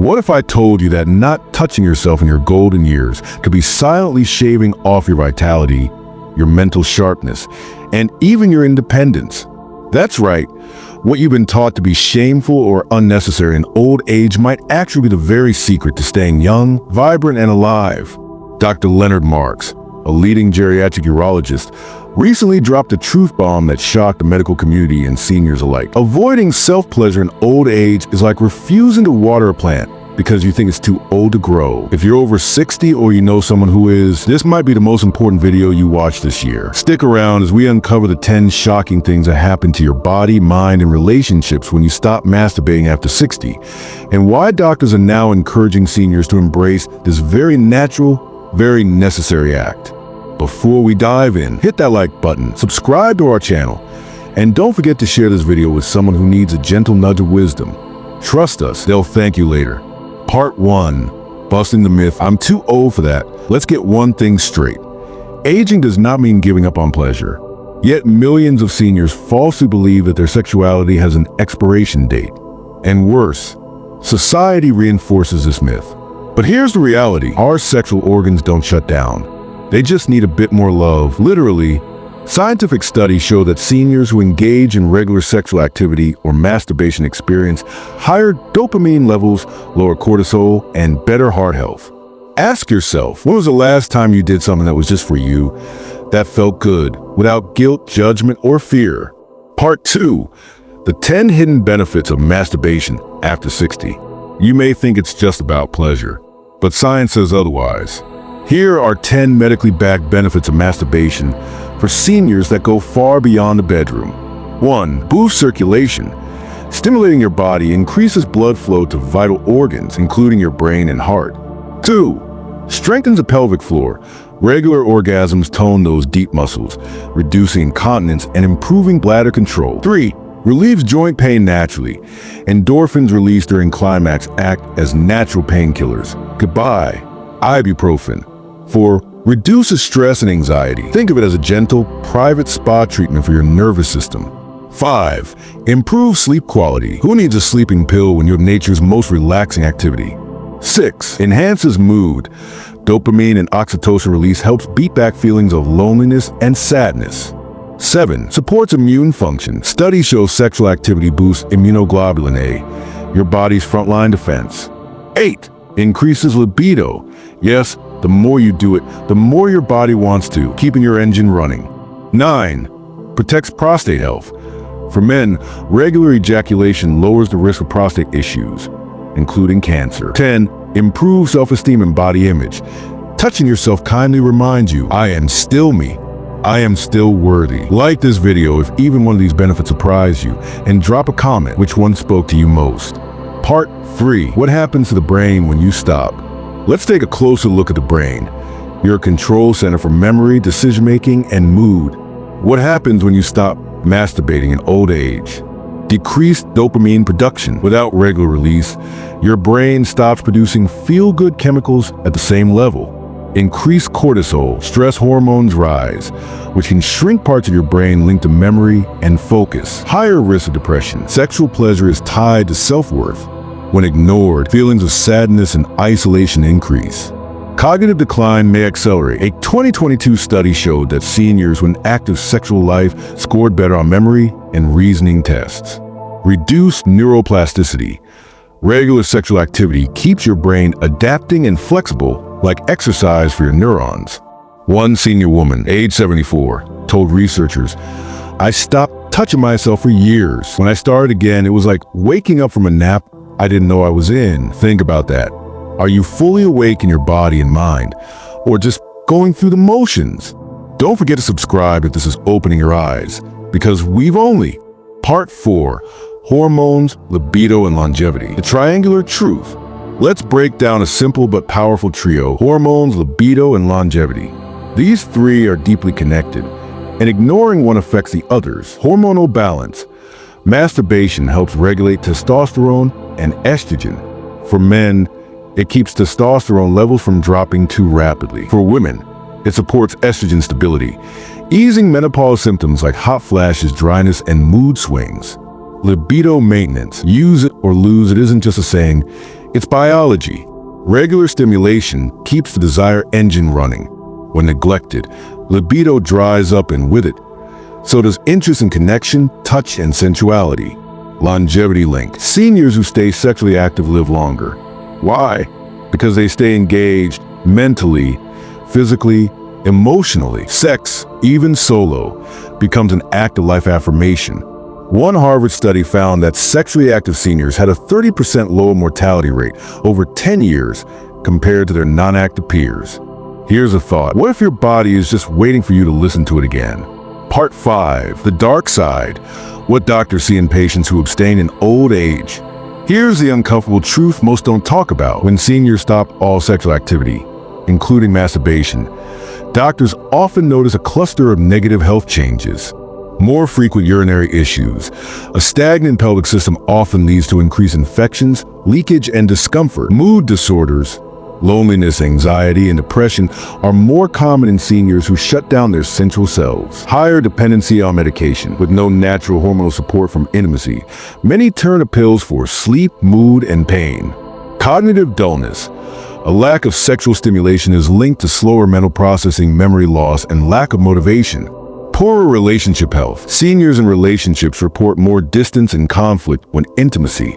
What if I told you that not touching yourself in your golden years could be silently shaving off your vitality, your mental sharpness, and even your independence? That's right. What you've been taught to be shameful or unnecessary in old age might actually be the very secret to staying young, vibrant, and alive. Dr. Leonard Marks, a leading geriatric urologist, recently dropped a truth bomb that shocked the medical community and seniors alike. Avoiding self-pleasure in old age is like refusing to water a plant because you think it's too old to grow. If you're over 60 or you know someone who is, this might be the most important video you watch this year. Stick around as we uncover the 10 shocking things that happen to your body, mind, and relationships when you stop masturbating after 60, and why doctors are now encouraging seniors to embrace this very natural, very necessary act. Before we dive in, hit that like button, subscribe to our channel, and don't forget to share this video with someone who needs a gentle nudge of wisdom. Trust us, they'll thank you later. Part 1. Busting the myth, I'm too old for that. Let's get one thing straight. Aging does not mean giving up on pleasure. Yet millions of seniors falsely believe that their sexuality has an expiration date. And worse, society reinforces this myth. But here's the reality. Our sexual organs don't shut down. They just need a bit more love. Literally, scientific studies show that seniors who engage in regular sexual activity or masturbation experience higher dopamine levels, lower cortisol, and better heart health. Ask yourself, when was the last time you did something that was just for you, that felt good, without guilt, judgment, or fear? Part 2. The 10 hidden benefits of masturbation after 60. You may think it's just about pleasure, but science says otherwise. Here are 10 medically backed benefits of masturbation for seniors that go far beyond the bedroom. 1. Boost circulation. Stimulating your body increases blood flow to vital organs, including your brain and heart. 2. Strengthens the pelvic floor. Regular orgasms tone those deep muscles, reducing incontinence and improving bladder control. 3. Relieves joint pain naturally. Endorphins released during climax act as natural painkillers. Goodbye, ibuprofen. 4. Reduces stress and anxiety. Think of it as a gentle, private spa treatment for your nervous system. 5. Improves sleep quality. Who needs a sleeping pill when you're nature's most relaxing activity? 6. Enhances mood. Dopamine and oxytocin release helps beat back feelings of loneliness and sadness. 7. Supports immune function. Studies show sexual activity boosts immunoglobulin A, your body's frontline defense. 8. Increases libido. Yes, the more you do it, the more your body wants to, keeping your engine running. 9. Protects prostate health. For men, regular ejaculation lowers the risk of prostate issues, including cancer. 10. Improves self-esteem and body image. Touching yourself kindly reminds you, I am still me. I am still worthy. Like this video if even one of these benefits surprised you, and drop a comment which one spoke to you most. Part 3. What happens to the brain when you stop? Let's take a closer look at the brain, your control center for memory, decision-making, and mood. What happens when you stop masturbating in old age? Decreased dopamine production. Without regular release, your brain stops producing feel-good chemicals at the same level. Increased cortisol, stress hormones rise, which can shrink parts of your brain linked to memory and focus. Higher risk of depression. Sexual pleasure is tied to self-worth. When ignored, feelings of sadness and isolation increase. Cognitive decline may accelerate. A 2022 study showed that seniors with an active sexual life scored better on memory and reasoning tests. Reduced neuroplasticity. Regular sexual activity keeps your brain adapting and flexible like exercise for your neurons. One senior woman, age 74, told researchers, I stopped touching myself for years. When I started again, it was like waking up from a nap I didn't know I was in. Think about that. Are you fully awake in your body and mind, or just going through the motions? Don't forget to subscribe if this is opening your eyes, because we've only. Part 4. Hormones, libido, and longevity. The triangular truth. Let's break down a simple but powerful trio: hormones, libido, and longevity. These three are deeply connected, and ignoring one affects the others. Hormonal balance. Masturbation helps regulate testosterone and estrogen. For men, it keeps testosterone levels from dropping too rapidly. For women, it supports estrogen stability, easing menopause symptoms like hot flashes, dryness, and mood swings. Libido maintenance. Use it or lose it isn't just a saying, It's biology. Regular stimulation keeps the desire engine running. When neglected, libido dries up, and with it, so does interest in connection, touch, and sensuality. Longevity link. Seniors who stay sexually active live longer. Why? Because they stay engaged mentally, physically, emotionally. Sex, even solo, becomes an act of life affirmation. One Harvard study found that sexually active seniors had a 30% lower mortality rate over 10 years compared to their non-active peers. Here's a thought. What if your body is just waiting for you to listen to it again? Part 5. The dark side. What doctors see in patients who abstain in old age. Here's the uncomfortable truth most don't talk about. When seniors stop all sexual activity, including masturbation, doctors often notice a cluster of negative health changes. More frequent urinary issues. A stagnant pelvic system often leads to increased infections, leakage, and discomfort. Mood disorders, loneliness, anxiety, and depression are more common in seniors who shut down their sensual selves. Higher dependency on medication. With no natural hormonal support from intimacy, many turn to pills for sleep, mood, and pain. Cognitive dullness. A lack of sexual stimulation is linked to slower mental processing, memory loss, and lack of motivation. Poorer relationship health. Seniors in relationships report more distance and conflict when intimacy,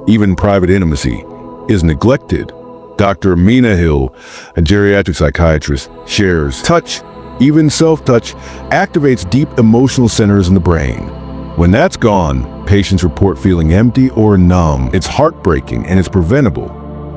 even private intimacy, is neglected. Dr. Amina Hill, a geriatric psychiatrist, shares, touch, even self-touch, activates deep emotional centers in the brain. When that's gone, patients report feeling empty or numb. It's heartbreaking and it's preventable.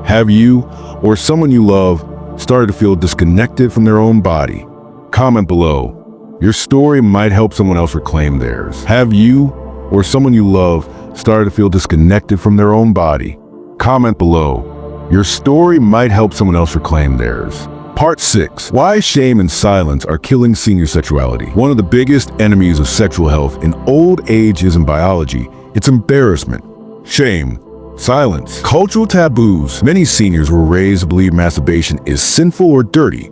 Have you or someone you love started to feel disconnected from their own body? Comment below. Your story might help someone else reclaim theirs. Have you or someone you love started to feel disconnected from their own body? Comment below. Your story might help someone else reclaim theirs. Part 6. Why shame and silence are killing senior sexuality. One of the biggest enemies of sexual health in old age isn't biology, it's embarrassment. Shame. Silence. Cultural taboos. Many seniors were raised to believe masturbation is sinful or dirty.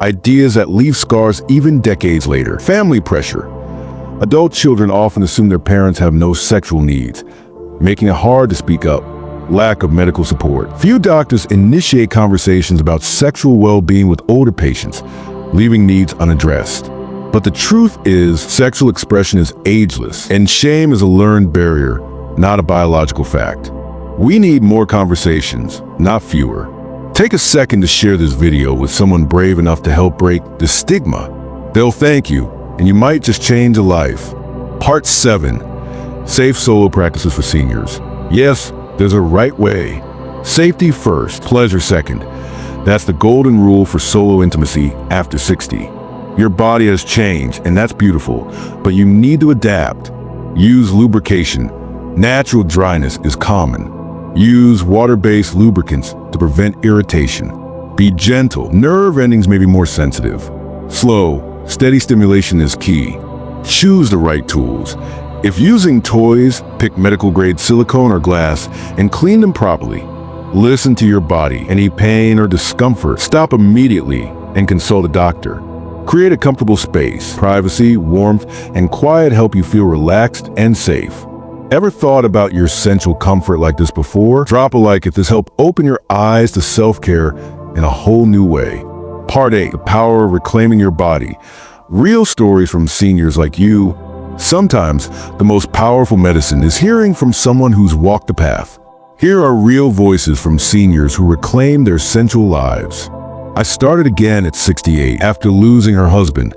Ideas that leave scars even decades later. Family pressure. Adult children often assume their parents have no sexual needs, making it hard to speak up. Lack of medical support. Few doctors initiate conversations about sexual well-being with older patients, leaving needs unaddressed. But the truth is, sexual expression is ageless, and shame is a learned barrier, not a biological fact. We need more conversations, not fewer. Take a second to share this video with someone brave enough to help break the stigma. They'll thank you, and you might just change a life. Part 7. Safe solo practices for seniors. Yes, there's a right way. Safety first, pleasure second. That's the golden rule for solo intimacy after 60. Your body has changed, and that's beautiful, but you need to adapt. Use lubrication. Natural dryness is common. Use water-based lubricants to prevent irritation. Be gentle. Nerve endings may be more sensitive. Slow, steady stimulation is key. Choose the right tools. If using toys, pick medical-grade silicone or glass and clean them properly. Listen to your body. Any pain or discomfort, stop immediately and consult a doctor. Create a comfortable space. Privacy, warmth, and quiet help you feel relaxed and safe. Ever thought about your sensual comfort like this before? Drop a like if this helped open your eyes to self-care in a whole new way. Part 8. The power of reclaiming your body. Real stories from seniors like you. Sometimes, the most powerful medicine is hearing from someone who's walked the path. Here are real voices from seniors who reclaim their sensual lives. I started again at 68 after losing her husband.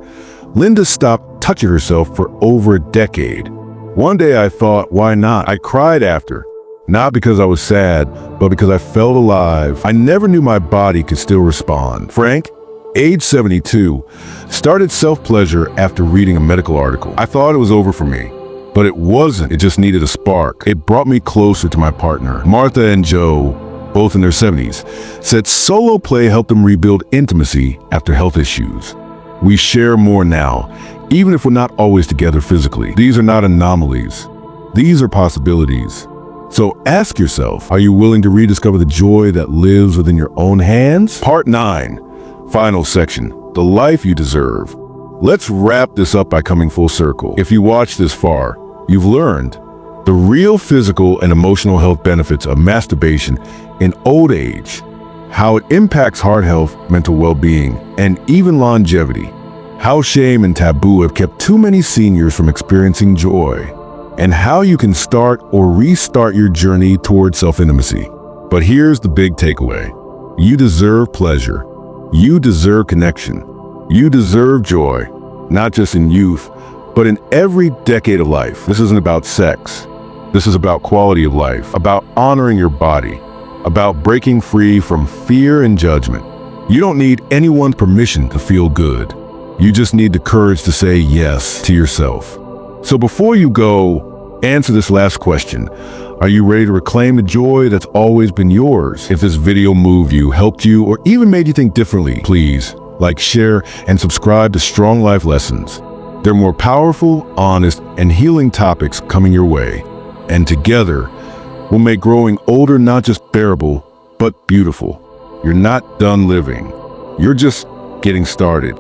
Linda stopped touching herself for over a decade. One day I thought, why not? I cried after. Not because I was sad, but because I felt alive. I never knew my body could still respond. Frank, age 72, started self-pleasure after reading a medical article. I thought it was over for me, but it wasn't. It just needed a spark. It brought me closer to my partner. Martha and Joe, both in their 70s, said solo play helped them rebuild intimacy after health issues. We share more now, even if we're not always together physically. These are not anomalies. These are possibilities. So ask yourself, are you willing to rediscover the joy that lives within your own hands? Part 9. Final section, the life you deserve. Let's wrap this up by coming full circle. If you watched this far, you've learned the real physical and emotional health benefits of masturbation in old age, how it impacts heart health, mental well-being, and even longevity, how shame and taboo have kept too many seniors from experiencing joy, and how you can start or restart your journey towards self-intimacy. But here's the big takeaway. You deserve pleasure. You deserve connection. You deserve joy, not just in youth, but in every decade of life. This isn't about sex. This is about quality of life, about honoring your body, about breaking free from fear and judgment. You don't need anyone's permission to feel good. You just need the courage to say yes to yourself. So before you go, answer this last question. Are you ready to reclaim the joy that's always been yours? If this video moved you, helped you, or even made you think differently, please like, share, and subscribe to Strong Life Lessons. They're more powerful, honest, and healing topics coming your way. And together, we'll make growing older not just bearable, but beautiful. You're not done living. You're just getting started.